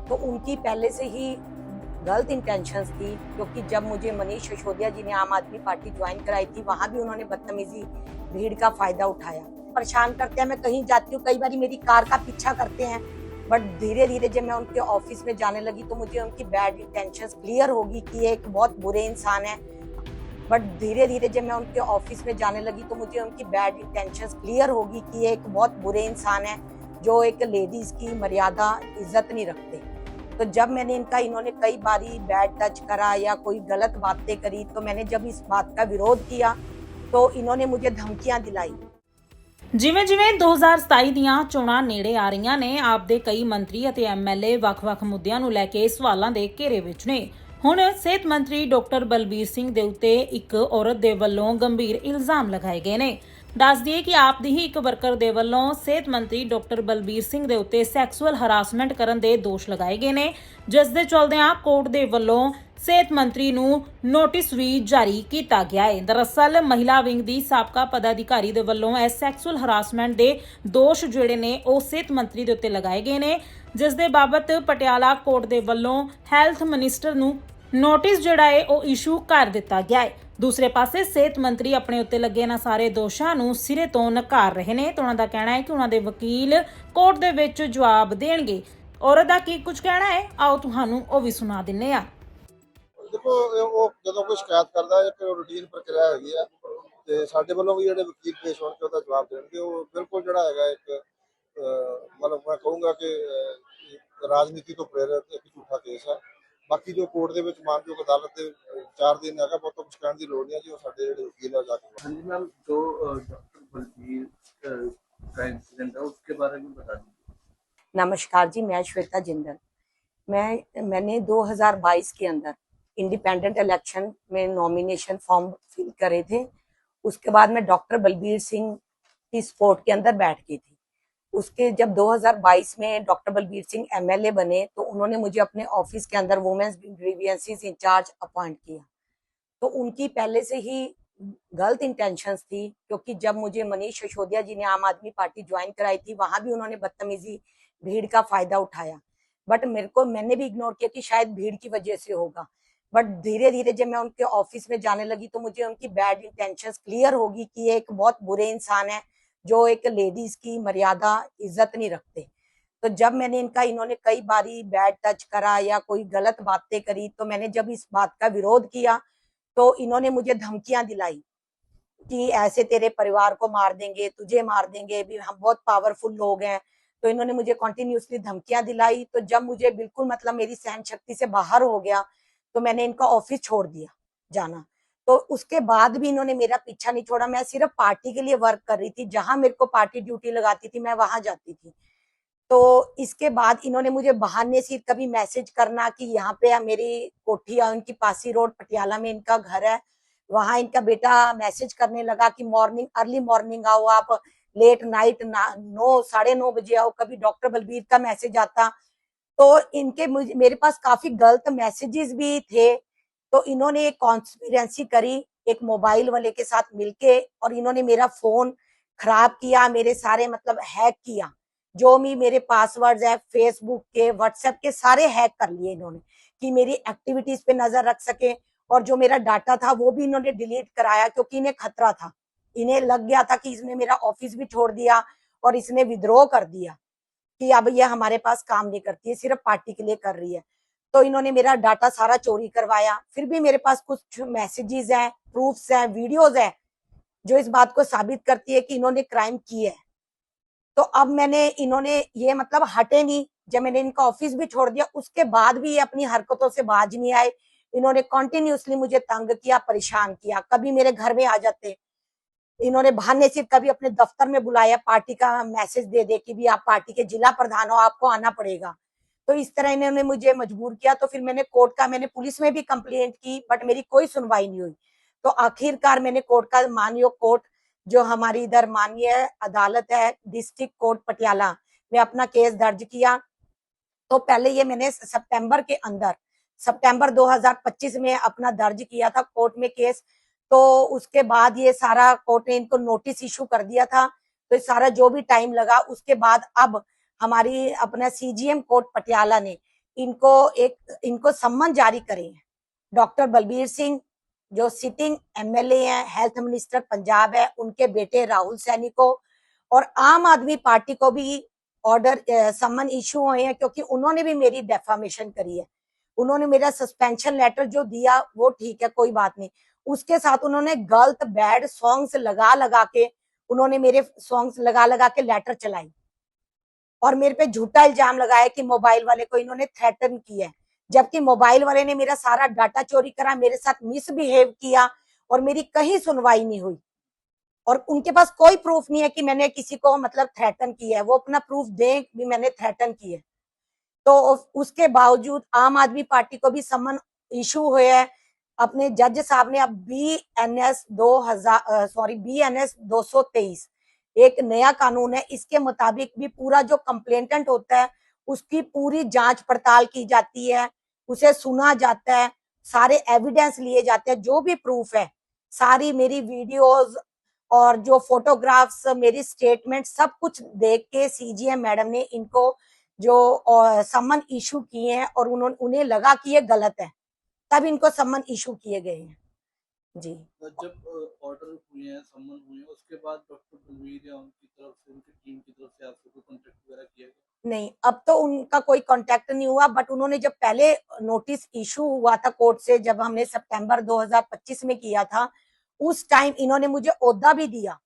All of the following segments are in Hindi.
तो उनकी पहले से ही गलत इंटेंशंस थी, क्योंकि जब मुझे मनीष सिसोदिया जी ने आम आदमी पार्टी ज्वाइन कराई थी, वहां भी उन्होंने बदतमीजी भीड़ का फायदा उठाया। परेशान करते हैं, मैं कहीं जाती हूँ, कई बार मेरी कार का पीछा करते हैं, बट धीरे धीरे जब मैं उनके ऑफिस में जाने लगी तो मुझे उनकी बैड इंटेंशंस क्लियर होगी कि ये एक बहुत बुरे इंसान है। बट धीरे धीरे जब मैं उनके ऑफिस में जाने लगी तो मुझे उनकी बैड इंटेंशंस क्लियर होगी कि ये एक बहुत बुरे इंसान है, जो एक लेडीज की मर्यादा इज्जत नहीं रखते। तो जब मैंने इन्होंने कई बारी बैड टच करा या कोई गलत बातें करी, तो मैंने जब इस बात का विरोध किया तो इन्होंने मुझे धमकियां दिलाई। ਜਿਵੇਂ ਜਿਵੇਂ 2027 ਦੀਆਂ ਚੋਣਾਂ ਨੇੜੇ ਆ ਰਹੀਆਂ ਨੇ, ਆਪ ਦੇ ਕਈ ਮੰਤਰੀ ਅਤੇ ਐਮਐਲਏ ਵੱਖ-ਵੱਖ ਮੁੱਦਿਆਂ ਨੂੰ ਲੈ ਕੇ ਸਵਾਲਾਂ ਦੇ ਘੇਰੇ ਵਿੱਚ ਨੇ। ਹੁਣ ਸਿਹਤ ਮੰਤਰੀ ਡਾਕਟਰ ਬਲਬੀਰ ਸਿੰਘ ਦੇ ਉੱਤੇ ਇੱਕ ਔਰਤ ਦੇ ਵੱਲੋਂ ਗੰਭੀਰ ਇਲਜ਼ਾਮ ਲਗਾਏ ਗਏ ਨੇ। ਦੱਸ ਦਈਏ ਕਿ ਆਪ ਦੀ ਹੀ ਇੱਕ ਵਰਕਰ ਦੇ ਵੱਲੋਂ ਸਿਹਤ ਮੰਤਰੀ ਡਾਕਟਰ ਬਲਬੀਰ ਸਿੰਘ ਦੇ ਉੱਤੇ ਸੈਕਸੁਅਲ ਹਰਾਸਮੈਂਟ ਕਰਨ ਦੇ ਦੋਸ਼ ਲਗਾਏ ਗਏ ਨੇ, ਜਿਸ ਦੇ ਚਲਦਿਆਂ ਕੋਰਟ ਦੇ ਵੱਲੋਂ ਸਿਹਤ ਮੰਤਰੀ ਨੂੰ ਨੋਟਿਸ ਵੀ ਜਾਰੀ ਕੀਤਾ ਗਿਆ ਹੈ। ਦਰਅਸਲ ਮਹਿਲਾ ਵਿੰਗ ਦੀ ਸਾਬਕਾ ਪਦਾਧਿਕਾਰੀ ਦੇ ਵੱਲੋਂ ਇਹ ਸੈਕਸੁਅਲ ਹਰਾਸਮੈਂਟ ਦੇ ਦੋਸ਼ ਜਿਹੜੇ ਨੇ ਉਹ ਸਿਹਤ ਮੰਤਰੀ ਦੇ ਉੱਤੇ ਲਗਾਏ ਗਏ ਨੇ, ਜਿਸ ਦੇ ਬਾਬਤ ਪਟਿਆਲਾ ਕੋਰਟ ਦੇ ਵੱਲੋਂ ਹੈਲਥ ਮਿਨਿਸਟਰ ਨੂੰ ਨੋਟਿਸ ਜਿਹੜਾ ਹੈ ਉਹ ਇਸ਼ੂ ਕਰ ਦਿੱਤਾ ਗਿਆ ਹੈ। ਦੂਸਰੇ ਪਾਸੇ ਸਿਹਤ ਮੰਤਰੀ ਆਪਣੇ ਉੱਤੇ ਲੱਗੇ ਇਹਨਾਂ ਸਾਰੇ ਦੋਸ਼ਾਂ ਨੂੰ ਸਿਰੇ ਤੋਂ ਨਕਾਰ ਰਹੇ ਨੇ ਤੇ ਉਹਨਾਂ ਦਾ ਕਹਿਣਾ ਹੈ ਕਿ ਉਹਨਾਂ ਦੇ ਵਕੀਲ ਕੋਰਟ ਦੇ ਵਿੱਚ ਜਵਾਬ ਦੇਣਗੇ। ਔਰਤ ਦਾ ਕੀ ਕੁਝ ਕਹਿਣਾ ਹੈ, ਆਓ ਤੁਹਾਨੂੰ ਉਹ ਵੀ ਸੁਣਾ ਦਿੰਨੇ ਆ। देखो वो जो कोई शिकायत करता है एक रूटीन प्रक्रिया हैगी है ते साडे वालों भी जो वकील पेश होने उसका जवाब देंगे। वो बिल्कुल जो है एक मतलब मैं कहूँगा कि राजनीति तो प्रेरित एक झूठा केस है। बाकी जो कोर्ट के मानयोग अदालत 4 दिन है, बहुत कुछ कहने की लोड़ नहीं है जी। वो साडे जो वकील है जाके। हाँ जी मैम, जो डॉक्टर बलबीर का इंसिडेंट है उसके बारे में बता दीजिए। नमस्कार जी, मैं श्वेता जिंदल। मैंने 2022 के अंदर इंडिपेंडेंट इलेक्शन में नॉमिनेशन फॉर्म फिल करे थे। उसके बाद मैं डॉक्टर बलबीर सिंह की सपोर्ट के अंदर बैठ गई थी। उसके जब 2022 में डॉक्टर बलबीर सिंह एमएलए बने तो उन्होंने मुझे अपने ऑफिस के अंदर वुमेन्स ग्रीवियंसेस इंचार्ज अपॉइंट किया। तो उनकी पहले से ही गलत इंटेंशंस थी, क्योंकि जब मुझे मनीष सिसोदिया जी ने आम आदमी पार्टी ज्वाइन कराई थी, वहां भी उन्होंने बदतमीजी भीड़ का फायदा उठाया। बट मैंने भी इग्नोर किया कि शायद भीड़ की वजह से होगा। बट धीरे धीरे जब मैं उनके ऑफिस में जाने लगी तो मुझे उनकी बैड इंटेंशंस क्लियर होगी कि ये एक बहुत बुरे इंसान है, जो एक लेडीज की मर्यादा इज्जत नहीं रखते। तो जब मैंने इन्होंने कई बारी बैड टच करा या कोई गलत बातें करी, तो मैंने जब इस बात का विरोध किया तो इन्होंने मुझे धमकियां दिलाई कि ऐसे तेरे परिवार को मार देंगे, तुझे मार देंगे, भी हम बहुत पावरफुल लोग हैं। तो इन्होंने मुझे कंटिन्यूसली धमकियां दिलाई। तो जब मुझे बिल्कुल मतलब मेरी सहन शक्ति से बाहर हो गया तो मैंने इनका ऑफिस छोड़ दिया जाना। तो उसके बाद भी इन्होंने मेरा पीछा नहीं छोड़ा। मैं सिर्फ पार्टी के लिए वर्क कर रही थी, जहां मेरे को पार्टी ड्यूटी लगाती थी मैं वहां जाती थी। तो इसके बाद इन्होंने मुझे बहाने से कभी मैसेज करना कि यहाँ पे मेरी कोठी है, उनकी पासी रोड पटियाला में इनका घर है, वहां इनका बेटा मैसेज करने लगा कि मॉर्निंग अर्ली मॉर्निंग आओ, आप लेट नाइट 9 9:30 बजे आओ। कभी डॉक्टर बलबीर का मैसेज आता तो इनके मेरे पास काफी गलत मैसेजेस भी थे। तो इन्होंने एक कॉन्स्पिरेंसी करी एक मोबाइल वाले के साथ मिलके, और इन्होंने मेरा फोन खराब किया, मेरे सारे मतलब हैक किया, जो भी मेरे पासवर्ड्स है फेसबुक के व्हाट्सएप के सारे हैक कर लिए इन्होंने, कि मेरी एक्टिविटीज पे नजर रख सके। और जो मेरा डाटा था वो भी इन्होंने डिलीट कराया, क्योंकि इन्हें खतरा था, इन्हें लग गया था कि इसने मेरा ऑफिस भी छोड़ दिया और इसने विद्रोह कर दिया कि अब ये हमारे पास काम नहीं करती है, सिर्फ पार्टी के लिए कर रही है। तो इन्होंने मेरा डाटा सारा चोरी करवाया। फिर भी मेरे पास कुछ मैसेजेस हैं, प्रूफ्स हैं, वीडियोस हैं, जो इस बात को साबित करती है कि इन्होंने क्राइम की है। तो अब इन्होंने ये मतलब हटे नहीं। जब मैंने इनका ऑफिस भी छोड़ दिया उसके बाद भी ये अपनी हरकतों से बाज नहीं आए। इन्होंने कंटिन्यूअसली मुझे तंग किया, परेशान किया। कभी मेरे घर में आ जाते, इन्होंने बहाने से कभी अपने दफ्तर में बुलाया, पार्टी का मैसेज दे दे कि भी आप पार्टी के जिला प्रधान हो, आपको आना पड़ेगा। तो इस तरह इन्होंने मुझे मजबूर किया। तो फिर मैंने पुलिस में भी कंप्लेंट की, बट मेरी कोई सुनवाई नहीं हुई। तो आखिरकार मैंने कोर्ट का मानयोग कोर्ट, जो हमारी इधर माननीय अदालत है डिस्ट्रिक्ट कोर्ट पटियाला में, अपना केस दर्ज किया। तो पहले ये मैंने सितंबर 2025 में अपना दर्ज किया था कोर्ट में केस। तो उसके बाद ये सारा कोर्ट ने इनको नोटिस इशू कर दिया था। तो सारा जो भी टाइम लगा उसके बाद अब हमारी अपना सीजीएम कोर्ट पटियाला ने इनको सम्मन जारी करें। डॉक्टर बलबीर सिंह जो सिटिंग एमएलए हैं, हेल्थ मिनिस्टर पंजाब है, उनके बेटे राहुल सैनी को और आम आदमी पार्टी को भी ऑर्डर सम्मन इशू हुए हैं, क्योंकि उन्होंने भी मेरी डेफामेशन करी है। उन्होंने मेरा सस्पेंशन लेटर जो दिया वो ठीक है, कोई बात नहीं, उसके साथ उन्होंने गलत बैड सॉन्ग्स लगा लगा के उन्होंने मेरे सॉन्ग्स लगा लगा के लेटर चलाई और मेरे पे झूठा इल्जाम लगाया कि मोबाइल वाले को इन्होंने थ्रेटन किया है, जबकि मोबाइल वाले ने मेरा सारा डाटा चोरी करा, मेरे साथ मिसबिहेव किया और मेरी कहीं सुनवाई नहीं हुई। और उनके पास कोई प्रूफ नहीं है कि मैंने किसी को मतलब थ्रेटन किया है, वो अपना प्रूफ दें भी मैंने थ्रेटन किया है। तो उसके बावजूद आम आदमी पार्टी को भी सम्मन इशू हुए है। अपने जज साहब ने अब BNS 223 एक नया कानून है, इसके मुताबिक भी पूरा जो कंप्लेंटेंट होता है उसकी पूरी जांच पड़ताल की जाती है, उसे सुना जाता है, सारे एविडेंस लिए जाते हैं, जो भी प्रूफ है, सारी मेरी वीडियोस और जो फोटोग्राफ्स, मेरी स्टेटमेंट सब कुछ देख के CGM मैडम ने इनको जो सम्मन इशू किए हैं और उन्हें लगा कि ये गलत है, तब इनको सम्मन इशू किए गए हैं। जी, जब ऑर्डर हुए हैं, सम्मन हुए हैं, उसके बाद डॉक्टर बलवीर या उनकी तरफ से, उनकी टीम की तरफ से आपसे कोई कॉन्टेक्ट वगैरह किया गया? नहीं, अब तो उनका कोई कांटेक्ट नहीं हुआ, बट उन्होंने जब पहले नोटिस इशू हुआ था कोर्ट से, जब हमने सितंबर 2025 में किया था, उस टाइम इन्होंने मुझे ओहदा भी दिया,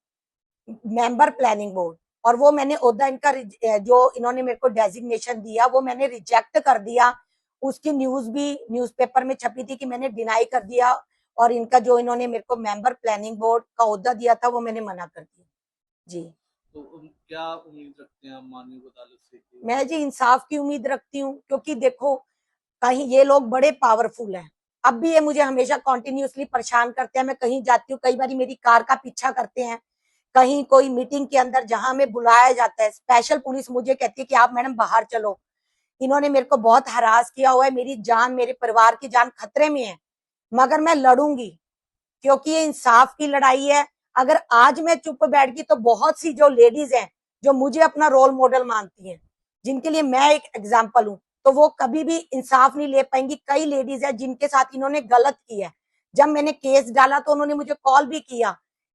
मेंबर प्लानिंग बोर्ड, और वो मैंने ओहदा इनका जो इन्होंने मेरे को डेजिग्नेशन दिया वो मैंने रिजेक्ट कर दिया। उसकी न्यूज भी न्यूज़पेपर में छपी थी कि मैंने डिनाई कर दिया, और इनका जो इन्होंने मेरे को मेंबर प्लानिंग बोर्ड का ओहदा दिया था वो मैंने मना कर दिया। जी, तो क्या उम्मीद रखते हैं आप माननीय अदालत से मैं जी इंसाफ की उम्मीद रखती हूँ, क्योंकि देखो कहीं ये लोग बड़े पावरफुल हैं, अब भी ये मुझे हमेशा कॉन्टिन्यूसली परेशान करते हैं। मैं कहीं जाती हूँ, कई बार मेरी कार का पीछा करते हैं, कहीं कोई मीटिंग के अंदर जहां हमें बुलाया जाता है, स्पेशल पुलिस मुझे कहती है कि आप मैडम बाहर चलो। इन्होंने मेरे को बहुत हरास किया हुआ है, मेरी जान, मेरे परिवार की जान खतरे में है, मगर मैं लड़ूंगी, क्योंकि ये इंसाफ की लड़ाई है। अगर आज मैं चुप बैठ गई तो बहुत सी जो लेडीज हैं जो मुझे अपना रोल मॉडल मानती हैं, जिनके लिए मैं एक एग्जाम्पल हूँ, तो वो कभी भी इंसाफ नहीं ले पाएंगी। कई लेडीज है जिनके साथ इन्होंने गलत किया है। जब मैंने केस डाला तो उन्होंने मुझे कॉल भी किया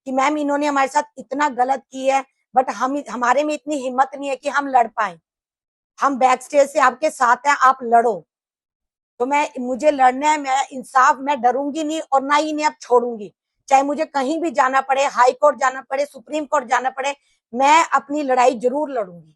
कि मैम इन्होंने हमारे साथ इतना गलत किया है, बट हमारे में इतनी हिम्मत नहीं है कि हम लड़ पाए, हम बैक स्टेज से आपके साथ हैं, आप लड़ो। तो मुझे लड़ना है, मैं इंसाफ, मैं डरूंगी नहीं और ना ही इन्हें अब छोड़ूंगी, चाहे मुझे कहीं भी जाना पड़े, हाई कोर्ट जाना पड़े, सुप्रीम कोर्ट जाना पड़े, मैं अपनी लड़ाई जरूर लड़ूंगी।